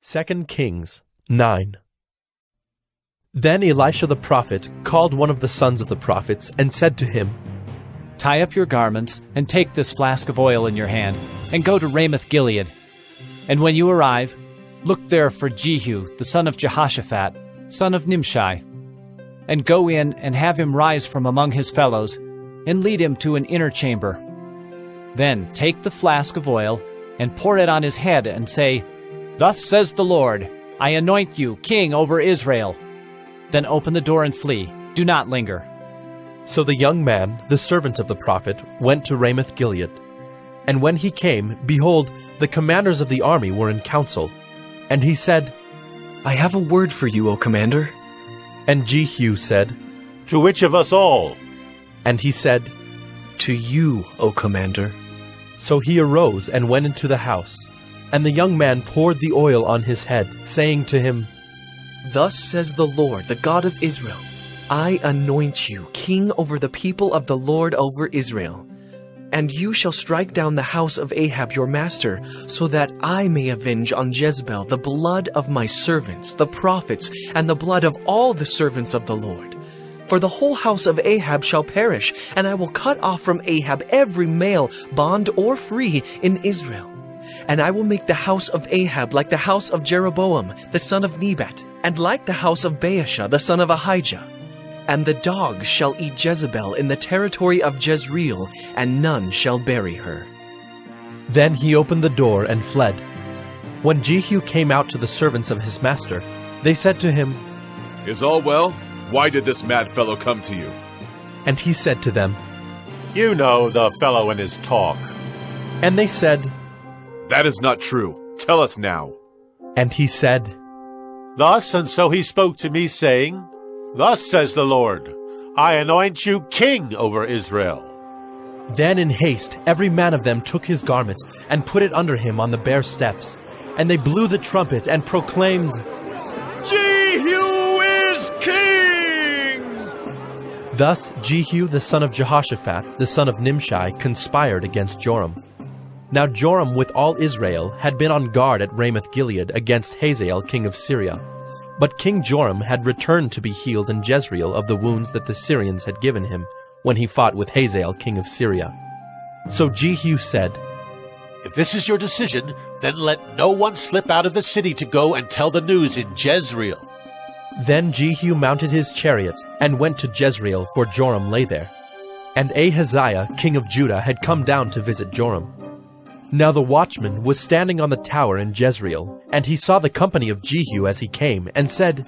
2 Kings 9. Then Elisha the prophet called one of the sons of the prophets and said to him, Tie up your garments and take this flask of oil in your hand and go to Ramoth-Gilead. And when you arrive, look there for Jehu, the son of Jehoshaphat, son of Nimshi, and go in and have him rise from among his fellows and lead him to an inner chamber. Then take the flask of oil and pour it on his head and say, Thus says the Lord, I anoint you king over Israel. Then open the door and flee. Do not linger. So the young man, the servant of the prophet, went to Ramoth-Gilead. And when he came, behold, the commanders of the army were in council. And he said, I have a word for you, O commander. And Jehu said, To which of us all? And he said, To you, O commander. So he arose and went into the house. And the young man poured the oil on his head, saying to him, Thus says the Lord, the God of Israel, I anoint you king over the people of the Lord over Israel. And you shall strike down the house of Ahab your master, so that I may avenge on Jezebel the blood of my servants, the prophets, and the blood of all the servants of the Lord. For the whole house of Ahab shall perish, and I will cut off from Ahab every male, bond or free, in Israel. And I will make the house of Ahab like the house of Jeroboam, the son of Nebat, and like the house of Baasha, the son of Ahijah. And the dogs shall eat Jezebel in the territory of Jezreel, and none shall bury her. Then he opened the door and fled. When Jehu came out to the servants of his master, they said to him, Is all well? Why did this mad fellow come to you? And he said to them, You know the fellow and his talk. And they said, That is not true. Tell us now. And he said, Thus and so he spoke to me, saying, Thus says the Lord, I anoint you king over Israel. Then in haste every man of them took his garment and put it under him on the bare steps. And they blew the trumpet and proclaimed, Jehu is king! Thus Jehu the son of Jehoshaphat, the son of Nimshi, conspired against Joram. Now Joram with all Israel had been on guard at Ramoth-Gilead against Hazael king of Syria. But King Joram had returned to be healed in Jezreel of the wounds that the Syrians had given him when he fought with Hazael king of Syria. So Jehu said, If this is your decision, then let no one slip out of the city to go and tell the news in Jezreel. Then Jehu mounted his chariot and went to Jezreel, for Joram lay there. And Ahaziah king of Judah had come down to visit Joram. Now the watchman was standing on the tower in Jezreel, and he saw the company of Jehu as he came, and said,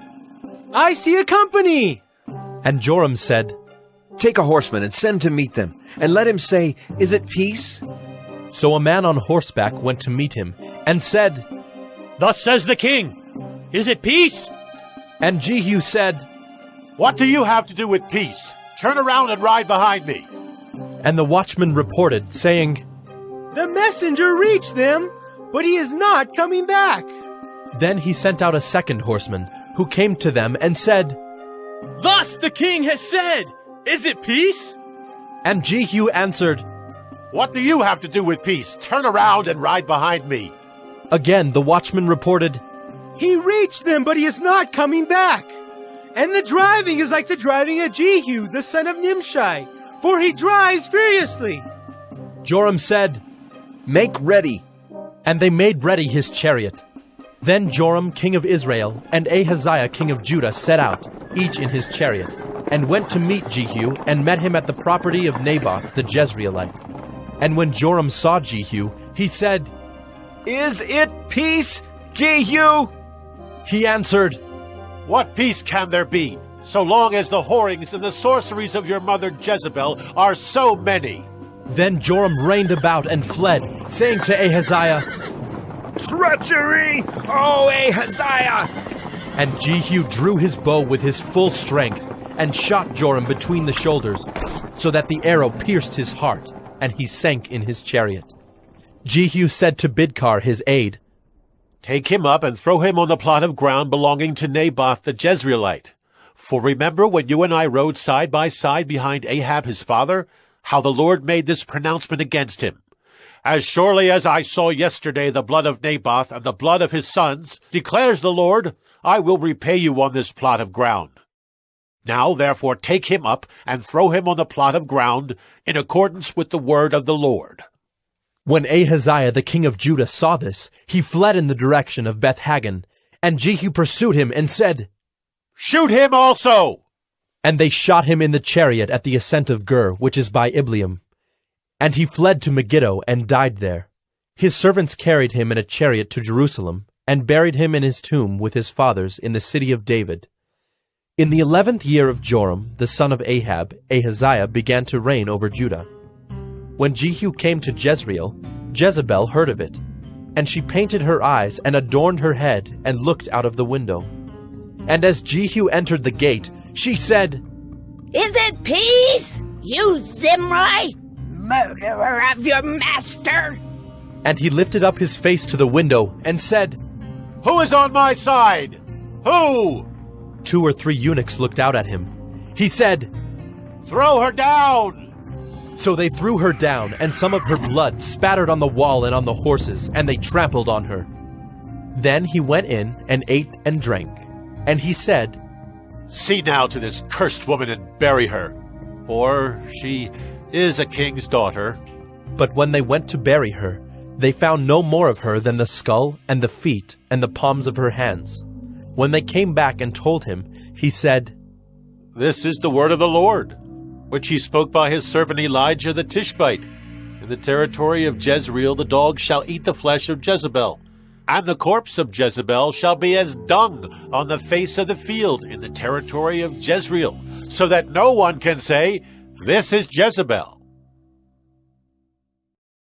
I see a company! And Joram said, Take a horseman and send to meet them, and let him say, Is it peace? So a man on horseback went to meet him, and said, Thus says the king, Is it peace? And Jehu said, What do you have to do with peace? Turn around and ride behind me. And the watchman reported, saying, The messenger reached them, but he is not coming back. Then he sent out a second horseman, who came to them and said, Thus the king has said, Is it peace? And Jehu answered, What do you have to do with peace? Turn around and ride behind me. Again the watchman reported, He reached them, but he is not coming back. And the driving is like the driving of Jehu, the son of Nimshi, for he drives furiously. Joram said, Make ready. And they made ready his chariot. Then Joram king of Israel and Ahaziah king of Judah set out, each in his chariot, and went to meet Jehu, and met him at the property of Naboth the Jezreelite. And when Joram saw Jehu, he said, Is it peace, Jehu? He answered, What peace can there be, so long as the whorings and the sorceries of your mother Jezebel are so many? Then Joram reined about and fled, saying to Ahaziah, Treachery, O Ahaziah! And Jehu drew his bow with his full strength, and shot Joram between the shoulders, so that the arrow pierced his heart, and he sank in his chariot. Jehu said to Bidkar his aide, Take him up and throw him on the plot of ground belonging to Naboth the Jezreelite. For remember when you and I rode side by side behind Ahab his father, how the Lord made this pronouncement against him. As surely as I saw yesterday the blood of Naboth and the blood of his sons, declares the Lord, I will repay you on this plot of ground. Now therefore take him up and throw him on the plot of ground in accordance with the word of the Lord. When Ahaziah the king of Judah saw this, he fled in the direction of Beth-Haggan, and Jehu pursued him and said, Shoot him also! And they shot him in the chariot at the ascent of Gur, which is by Ibleam. And he fled to Megiddo and died there. His servants carried him in a chariot to Jerusalem, and buried him in his tomb with his fathers in the city of David. In the 11th year of Joram, the son of Ahab, Ahaziah began to reign over Judah. When Jehu came to Jezreel, Jezebel heard of it, and she painted her eyes and adorned her head and looked out of the window. And as Jehu entered the gate, she said, Is it peace, you Zimri, murderer of your master? And he lifted up his face to the window and said, Who is on my side? Who? 2 or 3 eunuchs looked out at him. He said, Throw her down! So they threw her down, and some of her blood spattered on the wall and on the horses, and they trampled on her. Then he went in and ate and drank. And he said, See now to this cursed woman and bury her, for she is a king's daughter. But when they went to bury her, they found no more of her than the skull and the feet and the palms of her hands. When they came back and told him, he said, This is the word of the Lord, which he spoke by his servant Elijah the Tishbite. In the territory of Jezreel the dogs shall eat the flesh of Jezebel, and the corpse of Jezebel shall be as dung on the face of the field in the territory of Jezreel, so that no one can say, This is Jezebel.